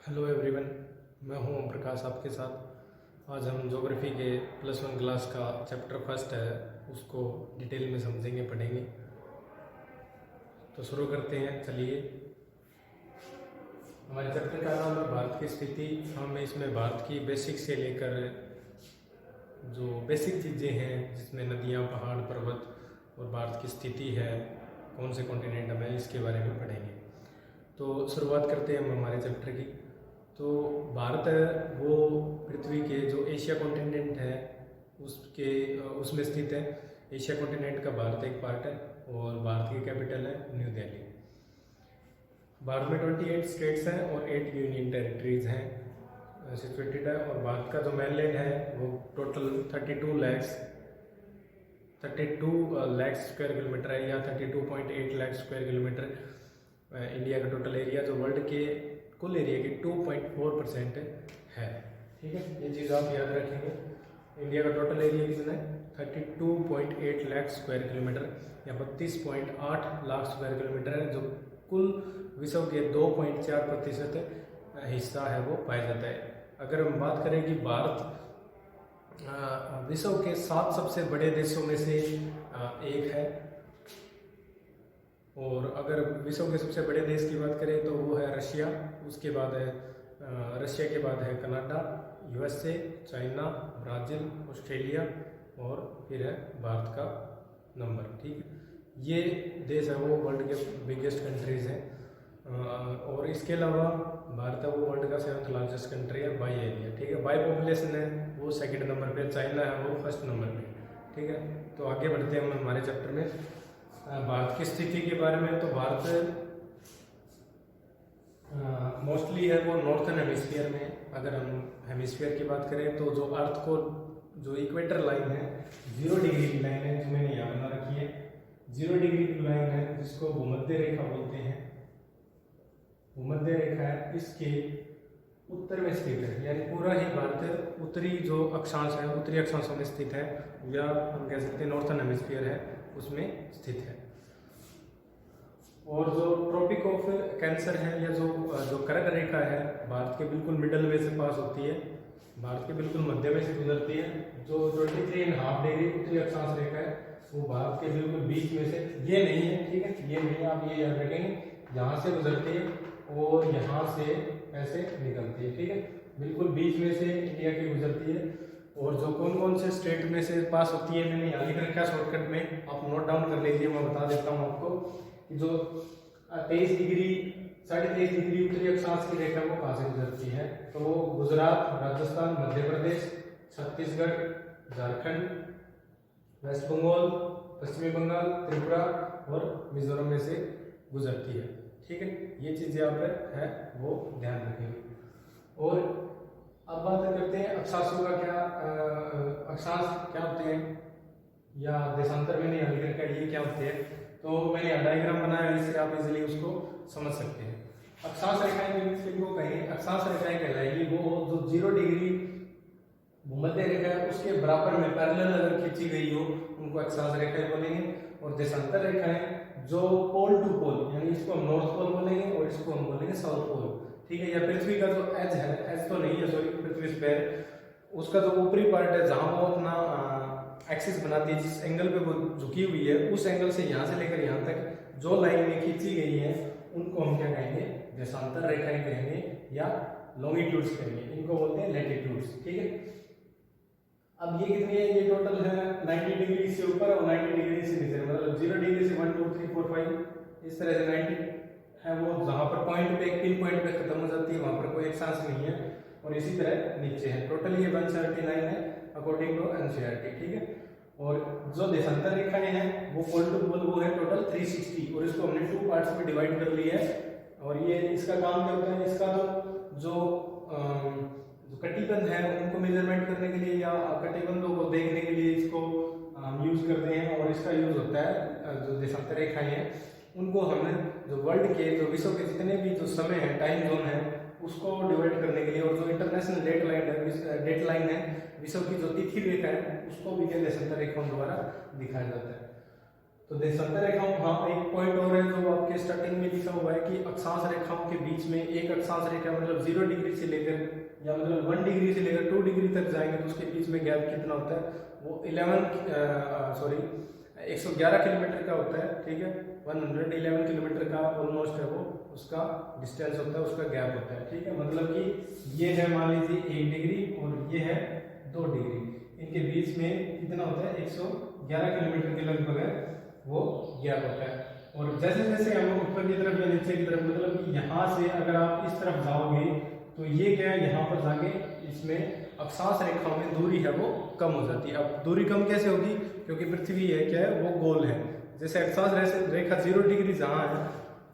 Hello everyone, मैं हूं ओम प्रकाश आपके साथ। आज हम ज्योग्राफी के +1 क्लास का चैप्टर फर्स्ट है उसको डिटेल में समझेंगे, पढ़ेंगे। तो शुरू करते हैं। चलिए, हमारे चैप्टर का नाम है भारत की स्थिति। हम इसमें भारत की बेसिक से लेकर जो बेसिक चीज़ें हैं जिसमें नदियाँ, पहाड़, पर्वत और भारत की स्थिति है, कौन से कॉन्टिनेंट में, इसके बारे में पढ़ेंगे। तो शुरुआत करते हैं हम हमारे चैप्टर की। तो भारत है वो पृथ्वी के जो एशिया कॉन्टिनेंट है उसमें स्थित है। एशिया कॉन्टिनेंट का भारत एक पार्ट है और भारत की कैपिटल है न्यू दिल्ली। भारत में 28 स्टेट्स हैं और 8 यूनियन टेरिटरीज हैं सिचुएटेड है। और भारत का जो मेनलैंड है वो टोटल 32 लाख स्क्वायर किलोमीटर है, या 32.8 लाख स्क्वायर किलोमीटर इंडिया का टोटल एरिया, जो वर्ल्ड के कुल एरिया की 2.4% है। ठीक है, ये चीज़ आप याद रखेंगे। इंडिया का टोटल एरिया कितना है? 32.8 लाख स्क्वायर किलोमीटर या 32.8 लाख स्क्वायर किलोमीटर है, जो कुल विश्व के 2.4% हिस्सा है वो पाया जाता है। अगर हम बात करें कि भारत विश्व के 7 सबसे बड़े देशों में से एक है, और अगर विश्व के सबसे बड़े देश की बात करें तो वो है रशिया। उसके बाद है रशिया के बाद है Canada, USA, China, Brazil, Australia और फिर है भारत का नंबर। ठीक है, ये देश है वो वर्ल्ड के बिगेस्ट कंट्रीज़ हैं। और इसके अलावा भारत है वो वर्ल्ड का 7th लार्जेस्ट कंट्री है बाई एरिया। ठीक है, बाई पॉपुलेशन है वो सेकंड नंबर पे, चाइना है वो फर्स्ट नंबर पे। ठीक है, तो आगे बढ़ते हैं हम हमारे चैप्टर में भारत की स्थिति के बारे में। तो भारत मोस्टली है वो नॉर्थन हेमिस्फीयर में। अगर हम हेमिस्फीयर की बात करें तो जो अर्थ को जो इक्वेटर लाइन है, 0 डिग्री की लाइन है, जो मैंने यहाँ बना रखी है, 0 डिग्री की लाइन है जिसको भूमध्य रेखा बोलते हैं। भूमध्य रेखा है, इसके उत्तर में स्थित है, यानी पूरा ही भारत उत्तरी जो अक्षांश है, उत्तरी अक्षांशों में स्थित है, या हम कह सकते हैं नॉर्थन हेमिस्फीयर है उसमें स्थित है। और जो ट्रॉपिक ऑफ कैंसर है, या जो कर्क रेखा है, भारत के बिल्कुल मिडल में से पास होती है, भारत के बिल्कुल मध्य में से गुजरती है। जो 23.5 डिग्री उत्तरी अक्षांश रेखा है वो भारत के बिल्कुल बीच में से, ये नहीं है, ठीक है, ये नहीं, आप ये याद रखेंगे, यहाँ से गुजरती है और यहाँ से ऐसे निकलती है। ठीक है, बिल्कुल बीच में से इंडिया की गुजरती है। और जो कौन कौन से स्टेट में से पास होती है मैंने यहाँ लिख रखा है शॉर्टकट में, आप नोट डाउन कर लीजिए। मैं बता देता हूँ आपको कि जो 23 डिग्री 23.5 डिग्री उत्तरी अक्षांश की रेखा वो कहाँ से गुजरती है, तो वो गुजरात, राजस्थान, मध्य प्रदेश, छत्तीसगढ़, झारखंड, वेस्ट बंगाल, पश्चिमी बंगाल, त्रिपुरा और मिजोरम में से गुजरती है। ठीक है, ये चीज़ें आप है वो ध्यान रखेंगे। और अब बात करते हैं अक्षांशों का। अक्षांश क्या होते हैं, या देशांतर मैंने यहाँ लिख रखा है, ये क्या होते हैं। तो मैंने यहाँ डायग्राम बनाया है, इससे आप इजीली उसको समझ सकते हैं। अक्षांश रेखाएं किनको कहेंगे? अक्षांश रेखाएं कहलाएगी वो जो 0 डिग्री भूमध्य रेखा है उसके बराबर में पैरेलल अगर खींची गई हो उनको अक्षांश रेखाएं बोलेंगे। और देशांतर रेखाएं जो पोल टू पोल, यानी इसको हम नॉर्थ पोल बोलेंगे और इसको हम बोलेंगे साउथ पोल। ठीक है, या पृथ्वी का जो एज है, एज तो नहीं है सॉरी, पृथ्वी स्फीयर, उसका जो ऊपरी पार्ट है जहां वो अपना एक्सिस बनाती है, जिस एंगल पे वो झुकी हुई है, उस एंगल से यहाँ से लेकर यहाँ तक जो लाइन में खींची गई है उनको हम क्या कहेंगे? देशांतर रेखाएं कहेंगे या लॉन्गिट्यूड्स कहेंगे, इनको बोलते हैं लैटिट्यूड्स। ठीक है, अब ये कितनी है? ये टोटल है 90 डिग्री से ऊपर और 90 डिग्री से नीचे, मतलब 0 डिग्री से 1 2 3 4 5 इस तरह से 90 है वो, जहां पर पॉइंट पे एक पिन पॉइंट पे खत्म हो जाती है वहां पर कोई अक्षांश नहीं है। और इसी तरह नीचे है। टोटल ये 179 है अकॉर्डिंग टू एनसीईआरटी। ठीक है, और जो देशांतर रेखाएं हैं वो पोल टू पोल वो है टोटल 360, और इसको हमने 2 पार्ट्स में डिवाइड कर लिया है। और ये इसका काम क्या होता है? इसका तो जो कटिबंध है उनको मेजरमेंट करने के लिए या कटिबंधों को देखने के लिए इसको यूज करते हैं। और इसका यूज होता है जो देशांतर रेखाएं हैं उनको हम जो वर्ल्ड के, जो विश्व के जितने भी जो समय है, टाइम जोन है, उसको डिवाइड करने के लिए, और जो इंटरनेशनल डेट लाइन है, विश्व की जो तिथि रेखा है, उसको भी देशांतर रेखाओं द्वारा दिखाया जाता है। तो देशांतर रेखाओं, हाँ एक पॉइंट और है जो आपके स्टार्टिंग में लिखा हुआ है कि अक्षांश रेखाओं के बीच में एक अक्षांश रेखा मतलब 0 डिग्री से लेकर या मतलब 1 डिग्री से लेकर 2 डिग्री तक जाएंगे तो उसके बीच में गैप कितना होता है, वो 111 किलोमीटर का होता है, ठीक है, 111 किलोमीटर का ऑलमोस्ट है वो उसका डिस्टेंस होता है, उसका गैप होता है, ठीक है। मतलब कि ये है मान लीजिए 1 डिग्री और ये है 2 डिग्री, इनके बीच में कितना होता है 111 किलोमीटर के लगभग है वो गैप होता है। और जैसे जैसे हम ऊपर की तरफ या नीचे की तरफ, मतलब कि यहाँ से अगर आप इस तरफ जाओगे तो ये क्या है, यहाँ पर जाके इसमें अक्षांश रेखाओं में दूरी है वो कम हो जाती है। अब दूरी कम कैसे होगी, क्योंकि पृथ्वी है क्या है वो गोल है, जैसे अक्षांश रेखा 0 डिग्री जहाँ है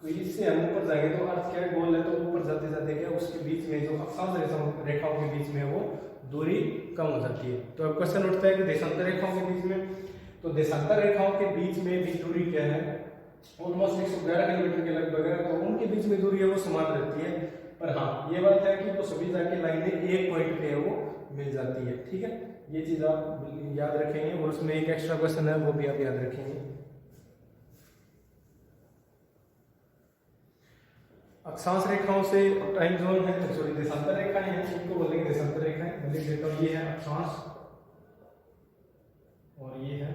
तो इससे हम ऊपर जाएंगे तो अर्थ क्या है गोल है, तो ऊपर जाते जाते क्या उसके बीच में जो अक्षांश रेखाओं के बीच में वो दूरी कम हो जाती है। तो अब क्वेश्चन उठता है कि देशांतर रेखाओं के बीच में, तो देशांतर रेखाओं के बीच में भी दूरी क्या है ऑलमोस्ट 111 किलोमीटर के लगभग है, तो उनके बीच में दूरी है वो समान रहती है। पर हाँ ये बात है कि वो सभी जाके लाइनें एक पॉइंट पे है वो मिल जाती है, ठीक है, ये चीज आप याद रखेंगे। और उसमें एक एक्स्ट्रा क्वेश्चन है वो भी आप याद रखेंगे। अक्षांश रेखाओं से टाइम जोन है, सॉरी देशांतर रेखाएं हैं, इनको बोलेंगे देशांतर रेखाएं। मैं लिख देता हूँ, ये है अक्षांश और ये है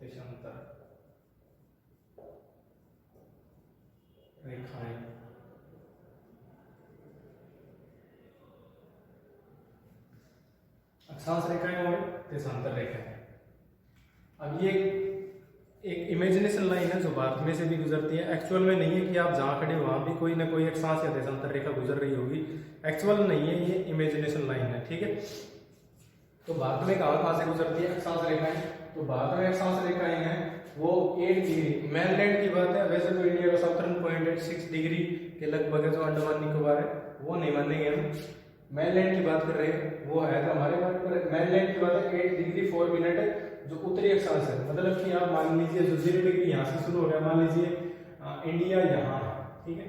देशांतर रेखाएं। अक्षांश रेखाएं और देशांतर रेखाएं। अब ये एक इमेजिनेशन लाइन है जो भारत में से भी गुजरती है, एक्चुअल में नहीं है कि आप जहाँ खड़े वहाँ भी कोई ना कोई अक्षांश या देशांतर रेखा गुजर रही होगी, एक्चुअल नहीं है, ये इमेजिनेशन लाइन है, ठीक है। तो भारत में कहाँ से गुजरती है अक्षांश रेखाएं, तो भारत में अक्षांश रेखाएं हैं वो 8 डिग्री, मेनलैंड की बात है, वैसे तो इंडिया का साउथर्न पॉइंट है 6 डिग्री के लगभग है, जो अंडमान निकोबार है वो नहीं मानेंगे हम, मेनलैंड की बात कर रहे हैं वो है, तो हमारे बात पर मेनलैंड की बात है 8 डिग्री 4 मिनट जो उत्तरी अक्षांश है, मतलब कि आप मान लीजिए जो 0 डिग्री यहाँ से शुरू हो गया, मान लीजिए इंडिया यहाँ है, ठीक है,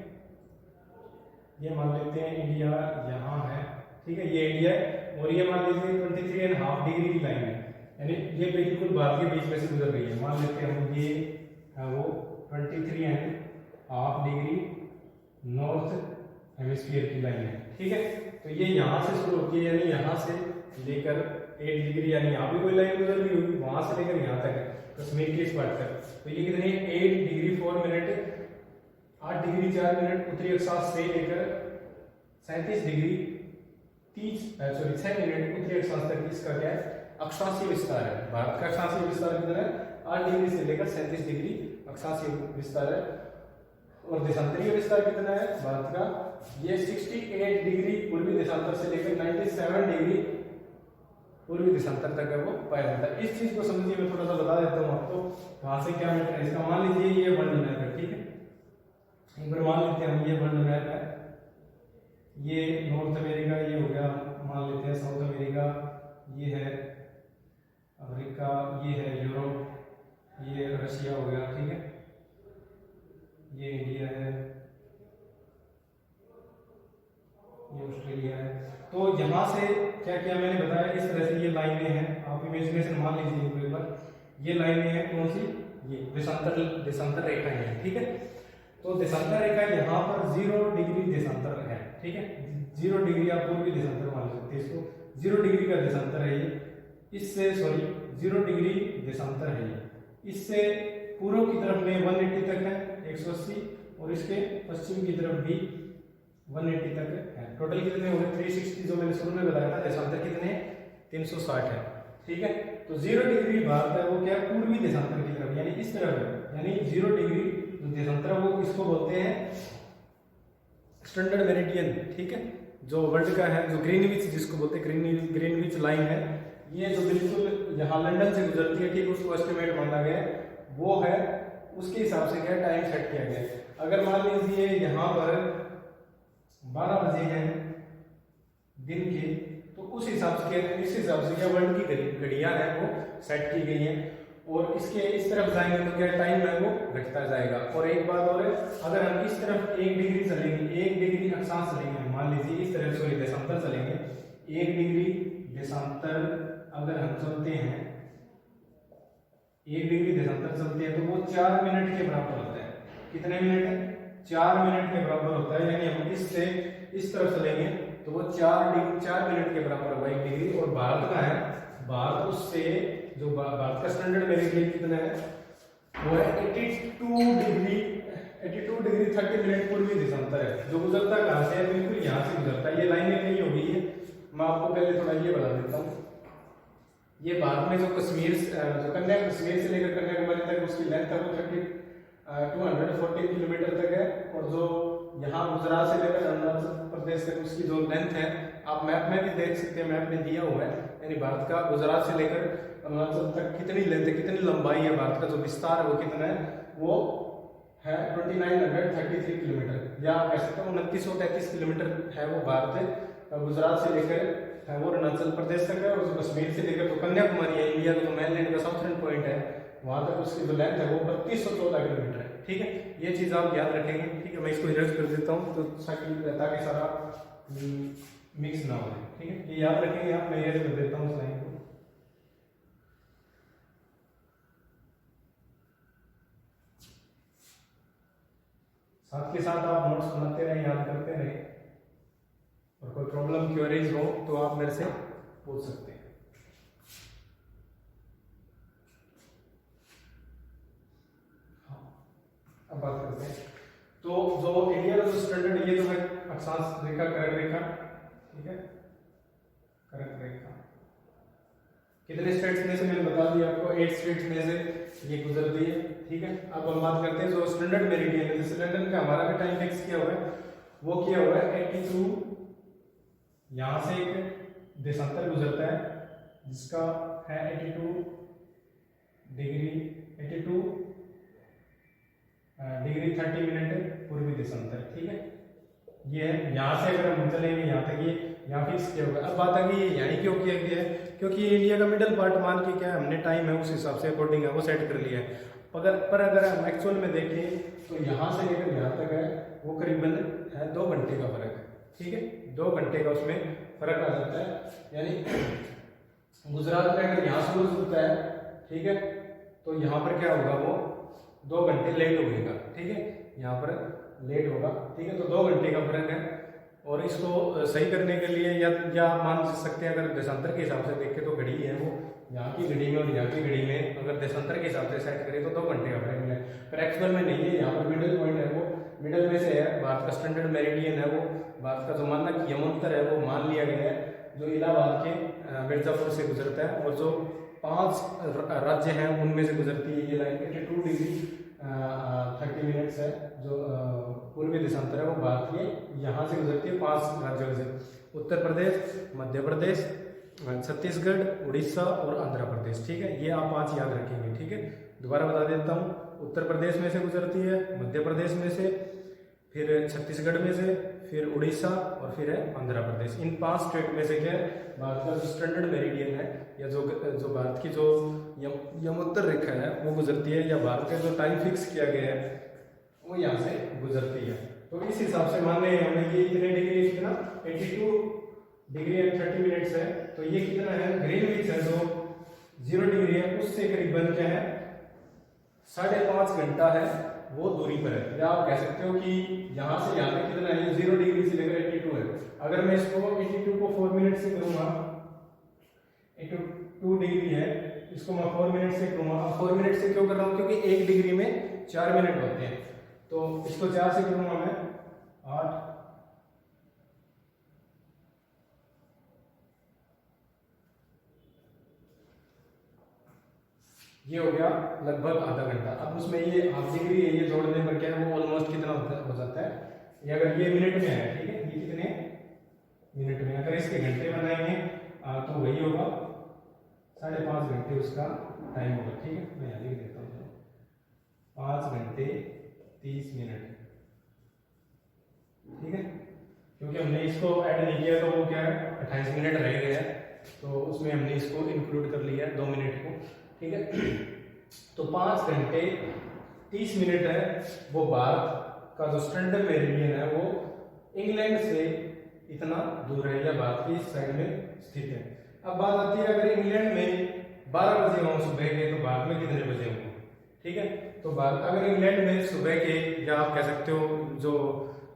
ये मान लेते हैं इंडिया यहाँ है, ठीक है, ये इंडिया है, और ये मान लीजिए 23.5 डिग्री की लाइन है, यानी ये बिल्कुल भारत के बीच में से गुजर रही है, मान लेते हैं हम ये वो 23.5 डिग्री नॉर्थ हेमिस्फीयर की लाइन है, ठीक है। तो ये यहाँ से शुरू होती है, यानी यहाँ से लेकर 8 डिग्री, यानी यहाँ भी कोई लाइन गुजर रही होगी, वहां से लेकर यहाँ तक है कश्मीर की इस पार्ट तक, तो ये कितनी 8 डिग्री 4 मिनट 8 डिग्री 4 मिनट उत्तरी अक्षांश से लेकर 37 डिग्री 6 मिनट उत्तरी अक्षांश तक इसका क्या है अक्षांशीय विस्तार है। भारत का अक्षांशीय विस्तार कितना है 8 डिग्री से लेकर 37 डिग्री अक्षांशीय विस्तार है, और देशांतरीय विस्तार कितना है भारत का, ये 68 डिग्री पूर्वी देशांतर से लेकर 97 डिग्री पूर्वी देशांतर तक है वो पाया जाता है। इस चीज को समझिए, मैं थोड़ा सा बता देता हूँ आपको कहाँ से क्या मैटर है इसका। मान लीजिए ये वर्ल्ड मैप है, ठीक है, एक बार मान लेते हैं हम ये वर्ल्ड मैप है, ये नॉर्थ अमेरिका ये हो गया, मान लेते हैं साउथ अमेरिका, ये है अफ्रीका, ये है यूरोप, ये रशिया हो गया, ठीक है, ये इंडिया है, ये ऑस्ट्रेलिया है। तो यहाँ से क्या किया मैंने बताया, इस तरह से ये लाइनें हैं, आप इमेजिनेशन मान लीजिए इनको एक बार, ये लाइनें हैं कौन सी, ये देशांतर रेखाएं हैं, ठीक है। तो देशांतर रेखा यहाँ पर 0 डिग्री देशांतर है, ठीक है, 0 डिग्री आप पूर्वी देशांतर मान सकते हैं इसको, 0 डिग्री का देशांतर है ये, इससे 0 डिग्री देशांतर है ये, इससे पूर्व की तरफ में 180 तक है 180, और इसके पश्चिम की तरफ भी 180 तक है। टोटल कितने हो गए 360, जो मैंने शुरू में बताया था, देशांतर कितने 360 है, ठीक है। तो 0 डिग्री भारत है वो क्या पूर्वी देशांतर की तरफ, यानी इस तरफ है, यानी 0 डिग्री जो देशांतर है वो इसको बोलते हैं स्टैंडर्ड मेरिडियन, ठीक है, जो वर्ल्ड का है, जो ग्रीनविच जिसको बोलते हैं ग्रीनविच लाइन है, ये जो बिल्कुल यहाँ लंदन से गुजरती है, ठीक, उसको एस्टिमेट माना गया वो है, उसके हिसाब से क्या टाइम सेट किया गया। अगर मान लीजिए यहाँ पर 12 बजे हैं दिन के, तो उस हिसाब से इस हिसाब से क्या वर्ल्ड की घड़ियां हैं वो सेट की गई हैं, और इसके इस तरफ जाएंगे तो क्या टाइम है वो घटता जाएगा। और एक बात और है, अगर हम इस तरफ 1 डिग्री चलेंगे, 1 डिग्री अक्षांश चलेंगे, मान लीजिए इस तरफ सॉरी देशांतर चलेंगे 1 डिग्री देशांतर अगर हम चलते हैं 1 डिग्री देशांतर चलती है तो वो 4 मिनट के बराबर होता है। कितने मिनट? 4 मिनट के बराबर होता है। यानी हम इससे इस तरफ चलेंगे तो वो 4 मिनट के बराबर होगा 1 डिग्री। और भारत का है, भारत उससे जो भारत का स्टैंडर्ड मेरिडियन कितना है वो है 82 डिग्री 30 मिनट पूर्वी देशांतर है। जो गुजरता कहाँ से है? बिल्कुल यहाँ से गुजरता है। ये लाइनें नहीं होगी ये, मैं आपको पहले थोड़ा ये बता देता हूँ। ये भारत में जो कश्मीर जो कन्याकुमारी से लेकर कन्याकुमारी तक उसकी लेंथ है वो 240 किलोमीटर तक है। और जो यहाँ गुजरात से लेकर अरुणाचल प्रदेश तक उसकी जो लेंथ है आप मैप में भी देख सकते हैं, मैप में दिया हुआ है। यानी भारत का गुजरात से लेकर अरुणाचल तक कितनी लेंथ है, कितनी लंबाई है, भारत का जो विस्तार है वो कितना है, वो है 2933 किलोमीटर, या आप कह सकते हो 2933 किलोमीटर है वो भारत गुजरात से लेकर है वो अरुणाचल प्रदेश तक है। और जो कश्मीर से लेकर तो कन्याकुमारी है, इंडिया का जो मेनलैंड का साउथर्न पॉइंट है, वहां तक उसकी जो लेंथ है वो 3214 किलोमीटर है। ठीक है, ये चीज आप याद रखेंगे। ठीक है, मैं इसको इरेज कर देता हूँ तो ताकि सारा मिक्स ना हो। ठीक है, ये याद रखेंगे आप, मैं इरेज कर देता हूँ उस लाइन को। साथ के साथ आप नोट्स बनाते रहे, याद करते रहे, और कोई प्रॉब्लम क्वेरीज हो तो आप मेरे से पूछ सकते हैं। हाँ, अब बात करते हैं। तो जो इंडिया का जो स्टैंडर्ड, ये तो है अक्षांश रेखा, कर्क रेखा। ठीक है, कर्क रेखा कितने स्टेट्स में से मैंने बता दिया आपको, 8 स्टेट्स में से ये गुजरती है। ठीक है, अब हम बात करते हैं जो स्टैंडर्ड मेरिडियन है, जैसे लंदन का हमारा भी टाइम फिक्स किया हुआ है, वो किया हुआ है 82। यहां से एक देशांतर गुजरता है जिसका है 82 डिग्री 30 मिनट पूर्वी देशांतर। ठीक है, ये है। यहाँ से अगर हम चलेंगे यहाँ तक, ये यहाँ फिक्स किया होगा। अब बात आ गई यहाँ क्यों किया गया है, क्योंकि ये इंडिया का मिडल पार्ट मान के क्या हमने टाइम है उस हिसाब से अकॉर्डिंग है वो सेट कर लिया है। अगर हम एक्चुअल में देखें तो यहाँ से लेकर यहाँ तक है वो करीबन है 2 घंटे का फर्क है। ठीक है, 2 घंटे का उसमें फर्क आ जाता है। यानी गुजरात में अगर यहाँ से गुजरता है, ठीक है, तो यहाँ पर क्या होगा, वो 2 घंटे लेट होगा। ठीक है, यहाँ पर लेट होगा। ठीक है, तो 2 घंटे का फर्क है। और इसको सही करने के लिए या मान सकते हैं, अगर देशांतर के हिसाब से देखें तो घड़ी है वो यहाँ की घड़ी में और यहाँ की घड़ी में अगर देशांतर के हिसाब से सेट करें तो 2 घंटे का फर्क है। पर एक्चुअल में नहीं है, यहाँ पर मिडिल पॉइंट है, वो मिडिल में से है। भारत का स्टैंडर्ड मेरिडियन है वो, भारत का जो मानक यमोत्तर है वो मान लिया गया है, जो इलाहाबाद के मिर्जापुर से गुजरता है। और जो 5 राज्य हैं उनमें से गुजरती है ये लाइन। 82 डिग्री 30 मिनट्स है जो पूर्वी देशांतर है वो भारत के यहाँ से गुजरती है 5 राज्यों से, उत्तर प्रदेश, मध्य प्रदेश, छत्तीसगढ़, उड़ीसा और आंध्र प्रदेश। ठीक है, ये आप 5 याद रखेंगे। ठीक है, दोबारा बता देता हूँ, उत्तर प्रदेश में से गुजरती है, मध्य प्रदेश में से, फिर छत्तीसगढ़ में से, फिर उड़ीसा और फिर है आंध्र प्रदेश। इन 5 स्टेट में से क्या है भारत का जो स्टैंडर्ड मेरिडियन है, या जो भारत की जो यमोत्तर रेखा है वो गुजरती है, या भारत का जो टाइम फिक्स किया गया है वो यहाँ से गुजरती है। तो इस हिसाब से मान लें हमें ये इतने डिग्री, कितना 82 डिग्री एंड 30 मिनट्स है, तो ये कितना है ग्रीनविच है जो 0 डिग्री है उससे करीबन क्या है 5.5 घंटा है वो दूरी पर है। या आप कह सकते हो कि यहाँ से यहाँ तक कितना है, 0 डिग्री से लेकर 82 है। अगर मैं इसको 82 को 4 मिनट से करूँगा, 82 डिग्री है, इसको मैं 4 मिनट से करूँगा। 4 मिनट से क्यों कर रहा हूँ, क्योंकि 1 डिग्री में 4 मिनट होते हैं, तो इसको 4 से करूँगा मैं 8, ये हो गया लगभग आधा घंटा। अब उसमें ये हाफ डिग्री है, ये जोड़ने पर क्या है वो ऑलमोस्ट कितना हो जाता है, ये अगर ये मिनट में है, ठीक है, ये कितने मिनट में, अगर इसके घंटे बनाएंगे तो वही होगा 5.5 घंटे उसका टाइम होगा। ठीक है, मैं यहाँ लिख देता हूँ 5 घंटे 30 मिनट। ठीक है, क्योंकि हमने इसको ऐड नहीं किया तो वो क्या है 28 मिनट रह गया है, तो उसमें हमने इसको इंक्लूड कर लिया है 2 मिनट को। ठीक है, तो 5 घंटे 30 मिनट है वो भारत का जो स्टैंडर्ड मेरिडियन है वो इंग्लैंड से इतना दूर है, या भारत की इस साइड में स्थित है। अब बात आती है अगर इंग्लैंड में 12 बजे हों सुबह के, तो भारत में कितने बजे होंगे? ठीक है, तो भारत अगर इंग्लैंड में सुबह के, या आप कह सकते हो जो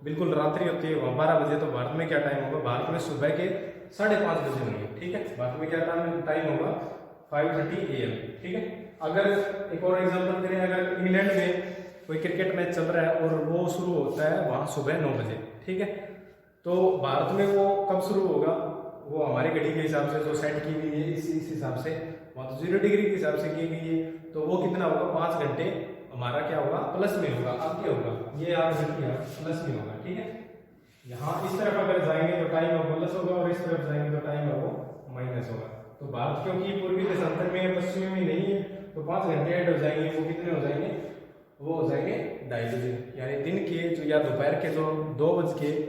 बिल्कुल रात्रि होती है वहाँ 12 बजे, तो भारत में क्या टाइम होगा? भारत में सुबह के 5:30 बजे होंगे। ठीक है, भारत में क्या टाइम होगा? 5:30 AM। ठीक है, अगर एक और एग्जांपल करें, अगर इंग्लैंड में कोई क्रिकेट मैच चल रहा है और वो शुरू होता है वहाँ सुबह 9 बजे, ठीक है, तो भारत में वो कब शुरू होगा? वो हमारी घड़ी के हिसाब से जो सेट की गई है इस हिसाब से, वहाँ तो 0 डिग्री के हिसाब से की गई है, तो वो कितना होगा? 5 घंटे हमारा क्या होगा? प्लस में होगा। अब क्या होगा? ये आप देखिए प्लस में होगा। ठीक है, यहाँ इस तरफ अगर जाएंगे तो टाइम अब प्लस होगा, और इस तरफ जाएंगे तो टाइम अब वो माइनस होगा। तो भारत क्योंकि पूर्वी देशांतर में है, पश्चिमी में नहीं है, तो 5 घंटे ऐड हो जाएंगे। वो कितने हो जाएंगे? वो हो जाएंगे 2:30 बजे, यानी दिन के जो या दोपहर के जो 2:30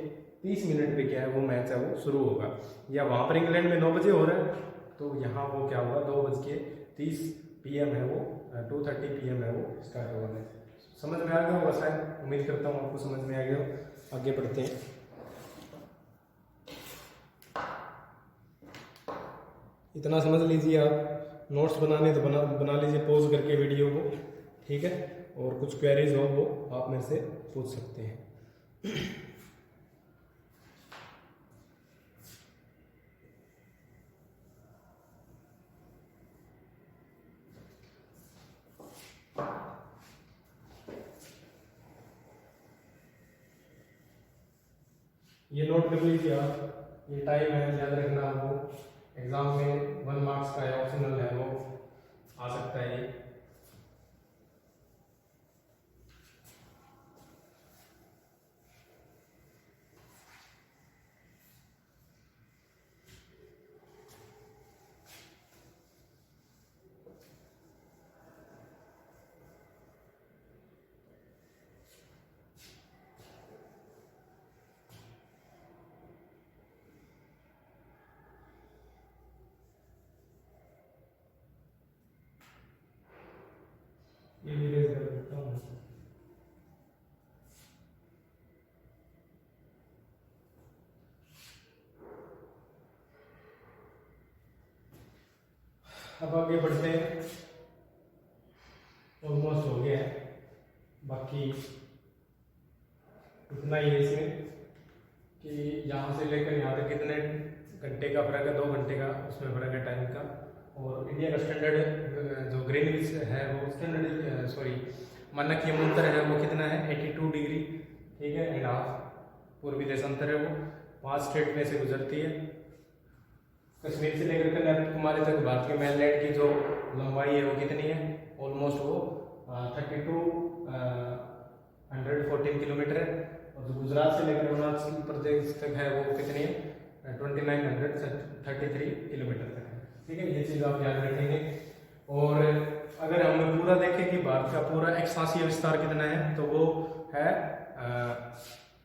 पे क्या है वो मैच है वो शुरू होगा। या वहाँ पर इंग्लैंड में 9 बजे हो रहा है, तो यहाँ वो क्या होगा? 2:30 PM है वो, 2:30 PM है वो स्टार्ट होगा मैच। समझ में आ गया होगा शायद, उम्मीद करता हूँ आपको समझ में आ गया हो। आगे बढ़ते हैं। इतना समझ लीजिए, आप नोट्स बनाने तो बना लीजिए पॉज करके वीडियो को। ठीक है, और कुछ क्वेरीज हो वो आप मेरे से पूछ सकते हैं। ये नोट कर लीजिए आप, ये टाइम है, याद रखना। वो एग्जाम में 1 मार्क्स का है, ऑप्शनल है, वो आ सकता है ये भी रेज कर देता हूँ। अब आगे बढ़ते हैं, ऑलमोस्ट हो गया है, बाकी इतना ही है इसमें कि यहाँ से लेकर यहाँ तक कितने घंटे का फर्क है? 2 घंटे का उसमें फर्क है टाइम का। और इंडिया का स्टैंडर्ड जो ग्रीनविच है वो स्टैंडर्ड मानक यमोत्तर है वो कितना है? 82 डिग्री। ठीक है, एंड हाफ पूर्वी देशांतर है, वो 5 स्टेट में से गुजरती है। कश्मीर से लेकर कन्याकुमारी तक भारत के मेनलैंड की जो लंबाई है वो कितनी है? ऑलमोस्ट वो 3214 किलोमीटर है। और जो गुजरात से लेकर अरुणाचल प्रदेश तक है वो कितनी है? 2933 किलोमीटर तक है। ठीक है, ये चीज़ आप याद रखेंगे। और अगर हम पूरा देखें कि भारत का पूरा अक्षांशीय विस्तार कितना है, तो वो है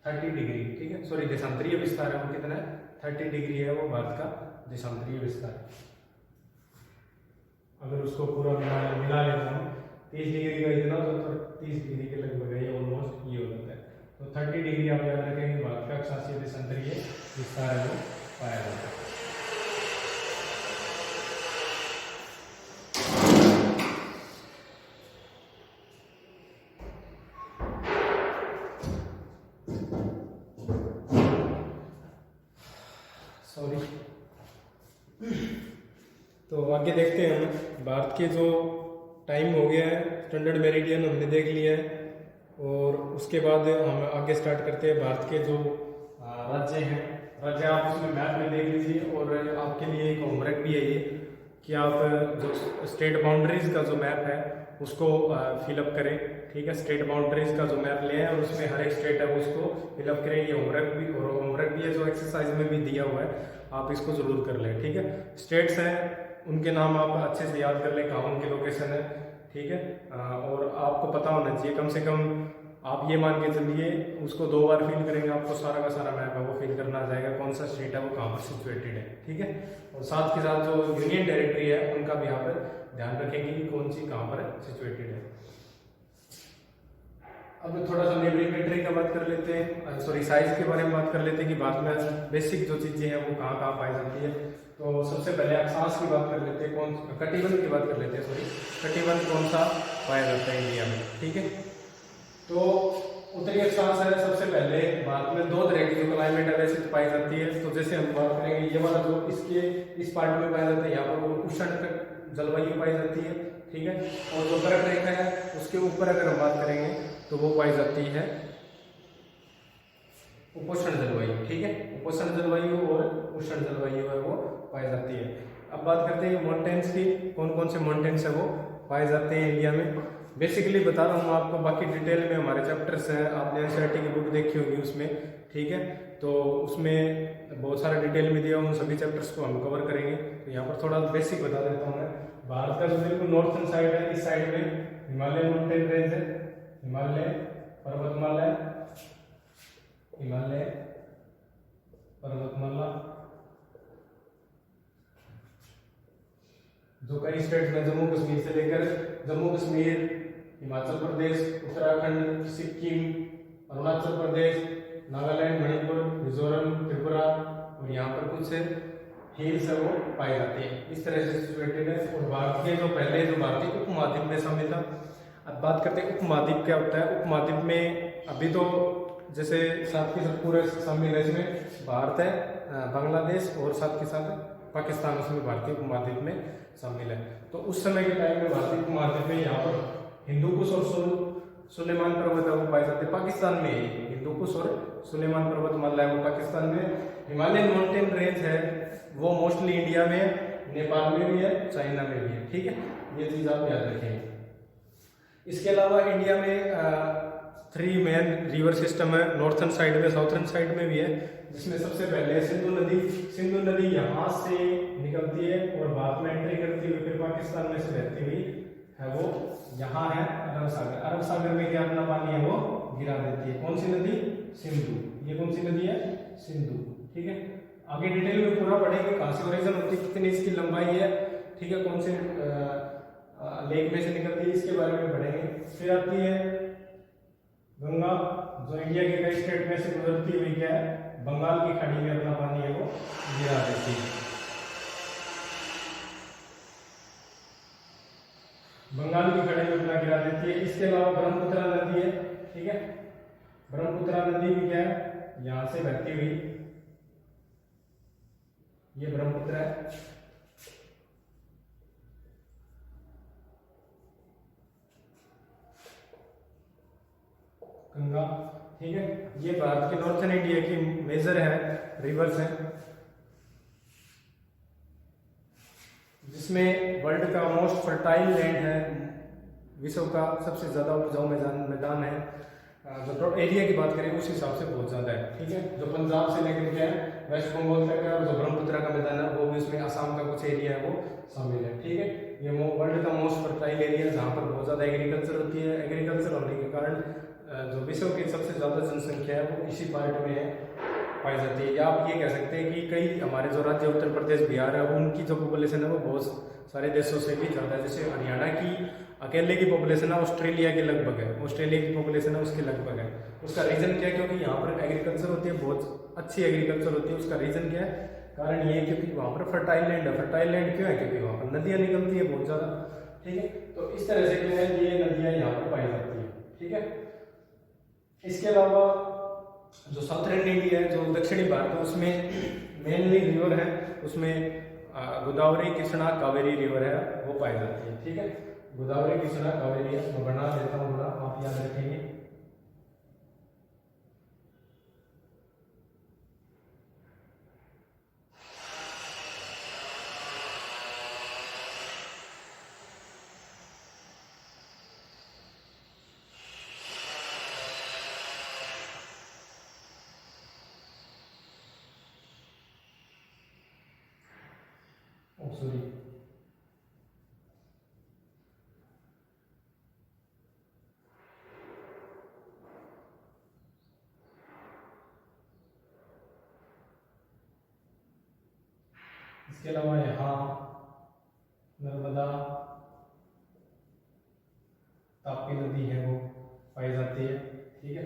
30 डिग्री। ठीक है, सॉरी, देशांतरीय विस्तार है वो कितना है? 30 डिग्री है वो भारत का देशांतरीय विस्तार। अगर उसको पूरा मिला लेता हूँ, 30 डिग्री का इतना, तो 30 डिग्री के लगभग है, ऑलमोस्ट ये हो जाता है। तो 30 डिग्री आप याद रखेंगे, भारत का अक्षांशीय देशांतरीय विस्तार है वो पाया जाता है। सॉरी, तो आगे देखते हैं हम। भारत के जो टाइम हो गया है, स्टैंडर्ड मेरिडियन हमने देख लिया है, और उसके बाद हम आगे स्टार्ट करते हैं। भारत के जो राज्य हैं, राज्य आप उसमें मैप में देख लीजिए। और आपके लिए एक होमवर्क भी है ये कि आप जो स्टेट बाउंड्रीज का जो मैप है उसको फिलअप करें। ठीक है, स्टेट बाउंड्रीज का जो मैप ले आए और उसमें हर एक स्टेट है उसको फिलअप करें। ये होमवर्क भी है जो एक्सरसाइज में भी दिया हुआ है, आप इसको जरूर कर लें। ठीक है, स्टेट्स हैं उनके नाम आप अच्छे से याद कर लें, कहाँ उनके लोकेशन है। ठीक है, और आपको पता होना चाहिए, कम से कम आप ये मान के चलिए उसको 2 बार फिल करेंगे, आपको सारा का सारा मैप है वो फिल करना आ जाएगा, कौन सा स्टेट है वो कहाँ पर सिचुएटेड है। ठीक है, और साथ के साथ जो यूनियन टेरिटरी है उनका भी यहाँ पर ध्यान रखेंगे कि कौन सी कहाँ पर सिचुएटेड है। अब थोड़ा सा नेबरिंग कंट्री का बात कर लेते हैं, सॉरी साइज के बारे में बात कर लेते हैं कि भारत में बेसिक जो चीज़ें हैं वो कहाँ कहाँ पाई जाती है। तो सबसे पहले अक्षांश की बात कर लेते हैं, कौन कटिबंध की बात कर लेते हैं, सॉरी, कटिबंध कौन सा पाया जाता है इंडिया में, ठीक है। तो उत्तरी अक्षांश है, सबसे पहले भारत में दो तरह की जो क्लाइमेट है वैसे पाई जाती है। तो जैसे हम बात करेंगे ये वाला जो इसके इस पार्ट में पाया जाता है, यहाँ पर उष्ण जलवायु पाई जाती है, ठीक है। और जो कर्क रेखा है उसके ऊपर अगर हम बात करेंगे तो वो पाई जाती है उपोष्ण जलवायु, ठीक है। उपोष्ण जलवायु और उष्ण जलवायु है वो पाई जाती है। अब बात करते हैं माउंटेन्स की, कौन कौन से माउंटेन्स है वो पाए जाते हैं इंडिया में। बेसिकली बता रहा हूँ आपको, बाकी डिटेल में हमारे चैप्टर्स हैं, आपने एनसीईआरटी की बुक देखी होगी उसमें, ठीक है। तो उसमें बहुत सारा डिटेल में दिया, उन सभी चैप्टर्स को हम कवर करेंगे। तो यहाँ पर थोड़ा बेसिक बता देता हूँ मैं। भारत का जो बिल्कुल नॉर्थन साइड है, इस साइड में हिमालय माउंटेन रेंज है, हिमालय पर्वतमाला, हिमालय पर्वतमाला, जो कई स्टेट में जम्मू कश्मीर से लेकर जम्मू कश्मीर, हिमाचल प्रदेश, उत्तराखंड, सिक्किम, अरुणाचल प्रदेश, नागालैंड, मणिपुर, मिजोरम, त्रिपुरा और यहाँ पर कुछ हिल्स है वो पाए जाते हैं, इस तरह से सिचुएटेड है। और भारत के जो पहले जो भारतीय उपमहाद्वीप में शामिल था। अब बात करते हैं उपमहाद्वीप क्या होता है। उपमहाद्वीप में अभी तो जैसे साथ के साथ पूरे शामिल है, इसमें भारत है, बांग्लादेश और साथ के साथ पाकिस्तान उसमें भारतीय उपमहाद्वीप में शामिल है। तो उस समय के टाइम में भारतीय उपमहाद्वीप में यहाँ पर हिंदू कुश और सुलेमान पर्वत है वो पाए जाते हैं पाकिस्तान में। हिंदू कुश और सुलेमान पर्वतमाला है वो पाकिस्तान में। हिमालयन माउंटेन रेंज है वो मोस्टली इंडिया में, नेपाल में भी है, चाइना में भी है, ठीक है। ये चीज आप याद रखेंगे। इसके अलावा इंडिया में 3 मेन रिवर सिस्टम है, नॉर्थन साइड में, साउथर्न साइड में भी है, जिसमें सबसे पहले सिंधु नदी। सिंधु नदी यहाँ से निकलती है और बाद में एंट्री करती हुई फिर पाकिस्तान में से बहती हुई है वो यहाँ है अरब सागर। अरब सागर में क्या अपना पानी है वो गिरा देती है। कौन सी नदी? सिंधु। ये कौन सी नदी है? सिंधु, ठीक है। आगे डिटेल में पूरा पढ़ेंगे, कहाँ से ओरिजिन होती है, कितनी इसकी लंबाई है, ठीक है, कौन से लेक में से निकलती है, इसके बारे में पढ़ेंगे। फिर आती है गंगा, जो इंडिया के कई स्टेट में से गुजरती हुई क्या है, बंगाल की खाड़ी में अपना पानी है वो गिरा देती है। बंगाल की खाड़ी में अपना गिरा देती है। इसके अलावा ब्रह्मपुत्र नदी है, ठीक है। ब्रह्मपुत्र नदी भी क्या है, यहां से बहती हुई, ये ब्रह्मपुत्र है। गंगा, ठीक है। ये भारत के नॉर्थन इंडिया की मेजर है रिवर्स है, जिसमें वर्ल्ड का मोस्ट फर्टाइल लैंड है, विश्व का सबसे ज्यादा उपजाऊ मैदान है। जो एरिया की बात करें उस हिसाब से बहुत ज्यादा है, ठीक है। जो पंजाब से लेकर क्या है वेस्ट बंगाल तक है, और जो ब्रह्मपुत्र का मैदान है वो भी उसमें असम का कुछ एरिया है वो शामिल है, ठीक है। ये वर्ल्ड का मोस्ट फर्टाइल एरिया है, जहाँ पर बहुत ज्यादा एग्रीकल्चर होती है। एग्रीकल्चर होने के कारण जो विश्व की सबसे ज्यादा जनसंख्या है वो इसी पार्ट में पाई जाती है। या आप ये कह सकते हैं कि कई हमारे जो राज्य उत्तर प्रदेश, बिहार है, उनकी जो पॉपुलेशन है वो बहुत सारे देशों से भी ज़्यादा है। जैसे हरियाणा की अकेले की पॉपुलेशन है ऑस्ट्रेलिया के लगभग है, ऑस्ट्रेलिया की पॉपुलेशन है उसके लगभग है। उसका रीज़न क्या है? क्योंकि यहाँ पर एग्रीकल्चर होती है, बहुत अच्छी एग्रीकल्चर होती है। उसका रीज़न क्या है? कारण ये है क्योंकि वहाँ पर फर्टाइल लैंड है। फर्टाइल लैंड क्यों है? क्योंकि वहाँ पर नदियाँ निकलती है बहुत ज़्यादा, ठीक है। तो इस तरह से क्या है, ये नदियाँ यहाँ पर पाई जाती है, ठीक है। इसके अलावा जो साउथर्न इंडिया है, जो दक्षिणी भारत है, उसमें मेनली रिवर है, उसमें गोदावरी, कृष्णा, कावेरी रिवर है वो पाई जाती है, ठीक है। गोदावरी, कृष्णा, कावेरी है, मैं बना देता हूँ, बड़ा आप याद रखेंगे। सॉरी, इसके अलावा यहाँ नर्मदा, ताप्ती नदी है वो पाई जाती है, ठीक है।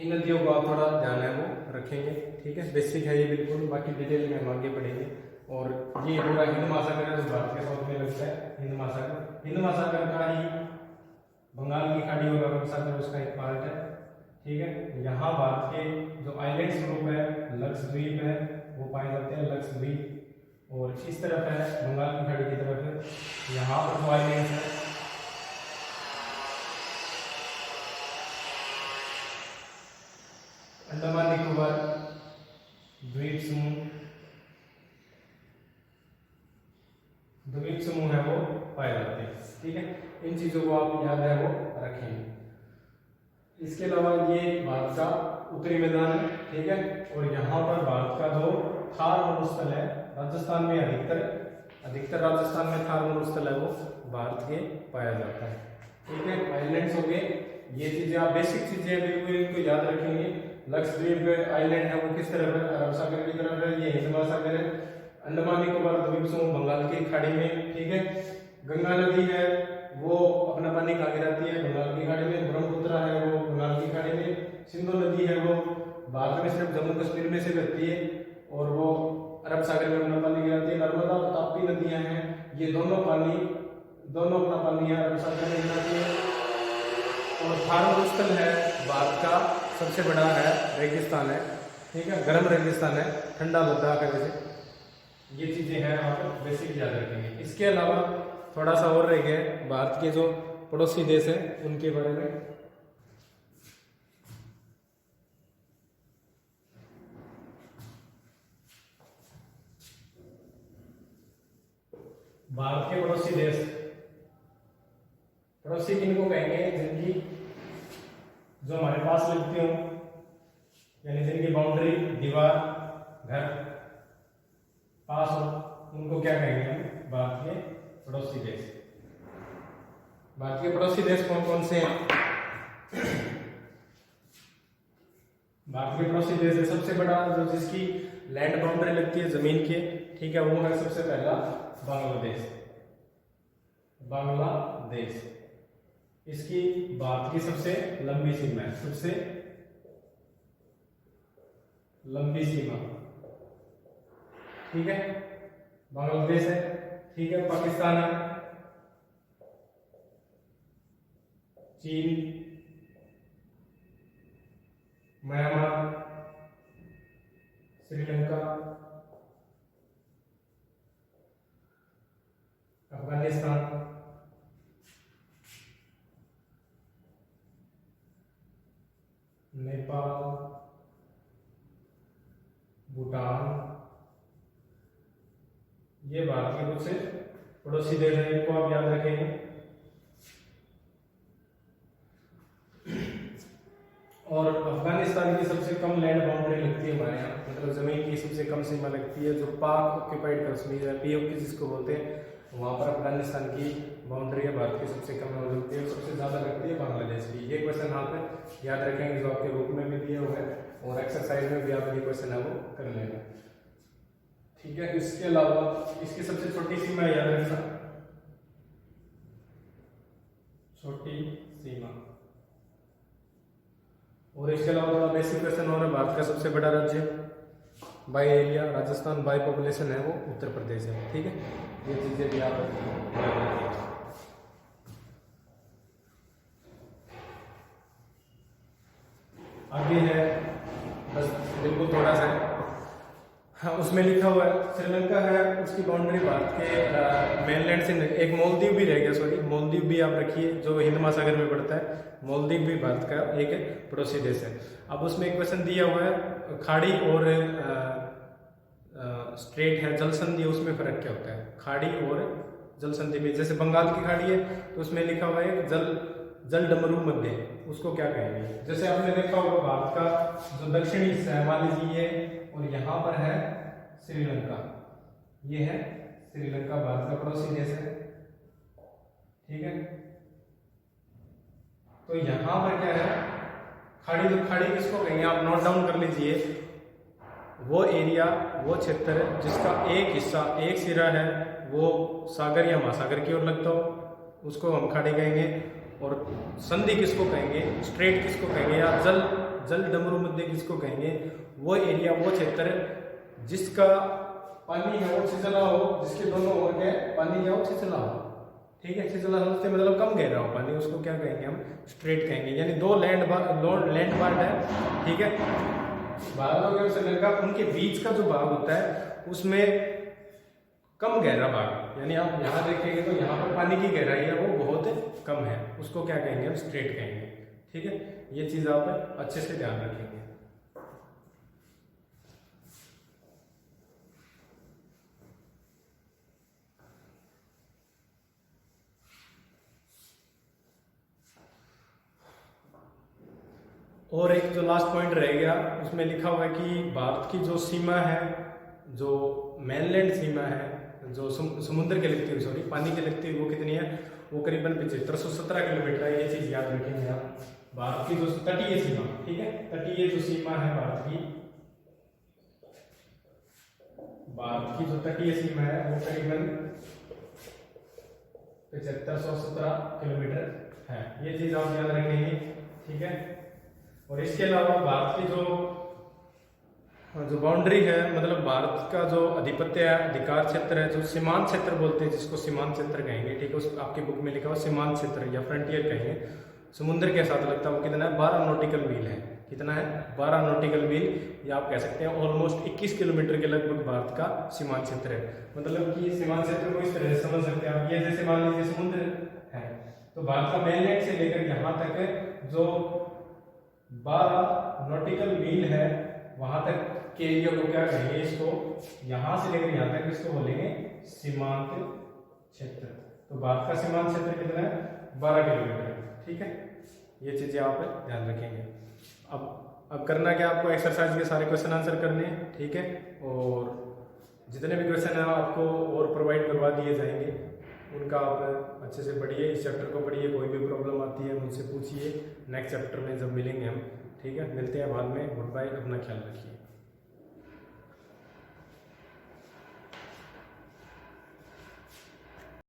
इन नदियों को आप थोड़ा ध्यान है वो रखेंगे, ठीक है। बेसिक है ये बिल्कुल, बाकी डिटेल में हम आगे पढ़ेंगे। और ये पूरा हिंद महासागर है जो भारत के साउथ में लगता है, हिंद महासागर। हिंद महासागर का ही बंगाल की खाड़ी और अरब सागर उसका एक पार्ट है, ठीक है। यहाँ भारत के जो आइलैंड्स ग्रुप है, लक्षद्वीप है, वो पाए जाते हैं, लक्षद्वीप। और इस तरफ है बंगाल की खाड़ी की तरफ है, यहाँ पर जो आइलैंड्स है अंडमान निकोबार द्वीप समूह है वो पाए जाते हैं, ठीक है। इन चीजों को आप याद है वो रखेंगे। इसके अलावा ये भारत का उत्तरी मैदान है, ठीक है। और यहाँ पर भारत का जो थार मरुस्थल है, राजस्थान में अधिकतर राजस्थान में थार मरुस्थल है वो भारत के पाया जाता है, ठीक है। आइलैंड्स हो गए, ये चीजें आप बेसिक चीजें बिल्कुल इनको याद रखेंगे। लक्षद्वीप आइलैंड है वो किस तरफ है, अरब सागर की तरफ है, ये हिंद महासागर है। अंडमान निकोबार द्वीप समूह बंगाल की खाड़ी में, ठीक है। गंगा नदी है वो अपना पानी कहाँ गिराती है, बंगाल की खाड़ी में। ब्रह्मपुत्र है वो बंगाल की खाड़ी में। सिंधु नदी है वो भारत में सिर्फ जम्मू कश्मीर में से बहती है और वो अरब सागर में अपना पानी गिराती है। नर्मदा ताप्ती नदियां हैं, ये दोनों अपना पानी है अरब सागर में गिराती है। और थार मरुस्थल है भारत का सबसे बड़ा है, रेगिस्तान है, ठीक है, गर्म रेगिस्तान है, ठंडा लद्दाख है। वैसे ये चीजें हैं आप बेसिक याद रखेंगे। इसके अलावा थोड़ा सा और रह गया भारत के जो पड़ोसी देश हैं उनके बारे में। भारत के पड़ोसी किनको कहेंगे, जिनकी जो हमारे पास लगती हो, यानी जिनकी बाउंड्री दीवार घर पास हो, उनको क्या कहेंगे हम, भारत के पड़ोसी देश। भारत के पड़ोसी देश कौन कौन से हैं? भारत के पड़ोसी देश है सबसे बड़ा जो जिसकी लैंड बाउंड्री लगती है जमीन के, ठीक है, वो है सबसे पहला बांग्लादेश। इसकी भारत की सबसे लंबी सीमा है, सबसे लंबी सीमा, ठीक है, बांग्लादेश है, ठीक है। पाकिस्तान है, चीन, म्यांमार, श्रीलंका, अफगानिस्तान, नेपाल, भूटान, ये भारत के कुछ से पड़ोसी देश हैं, इनको आप याद रखेंगे। और अफगानिस्तान की सबसे कम लैंड बाउंड्री लगती है हमारे यहाँ, मतलब जमीन की सबसे कम सीमा लगती है, जो पाक ऑक्यूपाइड कश्मीर है, POK जिसको बोलते हैं, वहाँ पर अफगानिस्तान की बाउंड्री है भारत की सबसे कम लगती है, सबसे ज्यादा लगती है बांग्लादेश की। ये क्वेश्चन आप याद रखेंगे, जो आपके रूप में भी दिया हुआ है और एक्सरसाइज में भी आप ये क्वेश्चन है वो कर लेना, ठीक है। इसके अलावा इसकी सबसे छोटी सीमा याद रखना, छोटी सीमा। और इसके अलावा थोड़ा बेसिक क्वेश्चन हो रहा है, भारत का सबसे बड़ा राज्य by area Rajasthan, by population है वो उत्तर प्रदेश है, ठीक है। ये चीजें भी आप याद रखिए। आगे है बस बिल्कुल थोड़ा सा, हाँ, उसमें लिखा हुआ है श्रीलंका है, उसकी बाउंड्री भारत के मेनलैंड से, एक मालदीव भी रह गया, सॉरी, मालदीव भी आप रखिए जो हिंद महासागर में पड़ता है। मालदीव भी भारत का एक पड़ोसी देश है। अब उसमें एक क्वेश्चन दिया हुआ है, खाड़ी और स्ट्रेट है, जल संधि, उसमें फर्क क्या होता है? खाड़ी और जल संधि में, जैसे बंगाल की खाड़ी है तो उसमें लिखा हुआ है जल डमरू मध्य, उसको क्या कहेंगे? जैसे आपने देखा होगा भारत का जो दक्षिणी हिस्सा है, मान लीजिए ये, और यहाँ पर है श्रीलंका, ये है श्रीलंका, भारत का पड़ोसी देश है, ठीक है। तो यहाँ पर क्या है, खाड़ी, तो खाड़ी किसको कहेंगे आप नोट डाउन कर लीजिए, वो एरिया, वो क्षेत्र जिसका एक हिस्सा, एक सिरा है वो सागर या महासागर की ओर लगता हो, उसको हम खाड़ी कहेंगे। और संधि किसको कहेंगे, स्ट्रेट किसको कहेंगे, या जल जल डमरू मध्य किसको कहेंगे, वो एरिया, वो क्षेत्र जिसका पानी है वो छिछला हो, जिसके दोनों ओर के पानी क्या हो, छिछला हो। ठीक है, छिछला समझते मतलब कम गहरा हो पानी, उसको क्या कहेंगे हम, स्ट्रेट कहेंगे। यानी दो लैंड पार्ट है, ठीक है, बादलों के और का, उनके बीच का जो भाग होता है उसमें कम गहरा भाग, यानी आप यहाँ देखेंगे तो यहाँ पर पानी की गहराई है वो बहुत कम है, उसको क्या कहेंगे हम, स्ट्रेट कहेंगे। ठीक है, ये चीज आप अच्छे से ध्यान रखेंगे। और एक जो लास्ट पॉइंट रह गया, उसमें लिखा हुआ है कि भारत की जो सीमा है, जो मेनलैंड सीमा है, जो समुद्र के लगती है, सॉरी पानी के लगती है, वो कितनी है, वो करीबन 7517 किलोमीटर है। ये चीज याद रखेंगे आप। भारत की जो तटीय सीमा, ठीक है, तटीय जो सीमा है भारत की जो तटीय सीमा है वो करीबन 7517 किलोमीटर है। ये चीज आप याद रखेंगे। ठीक है, और इसके अलावा भारत की जो बाउंड्री है, मतलब भारत का जो अधिपत्य है, अधिकार क्षेत्र है, जो सीमांत क्षेत्र बोलते हैं, जिसको सीमांत क्षेत्र कहेंगे, ठीक है, उस आपकी बुक में लिखा हुआ सीमांत क्षेत्र या फ्रंटियर कहेंगे, समुद्र के साथ लगता है, वो कितना है, 12 नॉटिकल मील है। कितना है, 12 नॉटिकल मील, या आप कह सकते हैं ऑलमोस्ट 21 किलोमीटर के लगभग भारत का सीमांत क्षेत्र है। मतलब कि सीमांत क्षेत्र को इस तरह से समझ सकते हैं आप, ये जैसे मान लीजिए समुद्र है, तो भारत का मेनलैंड से लेकर यहाँ तक जो 12 नॉटिकल मील है, वहां तक के एरिया को क्या कहेंगे, इसको यहां से लेकर यहां तक इसको बोलेंगे सीमांत क्षेत्र। तो भारत का सीमांत क्षेत्र कितना है, 12 किलोमीटर। ठीक है, ये चीजें आप ध्यान रखेंगे। अब करना क्या, आपको एक्सरसाइज के सारे क्वेश्चन आंसर करने हैं। ठीक है, और जितने भी क्वेश्चन है आपको और प्रोवाइड करवा दिए जाएंगे, उनका आप अच्छे से पढ़िए, इस चैप्टर को पढ़िए। कोई भी प्रॉब्लम आती है मुझसे पूछिए, नेक्स्ट चैप्टर में जब मिलेंगे हम। ठीक है, मिलते हैं बाद में। गुड बाय, अपना ख्याल रखिए।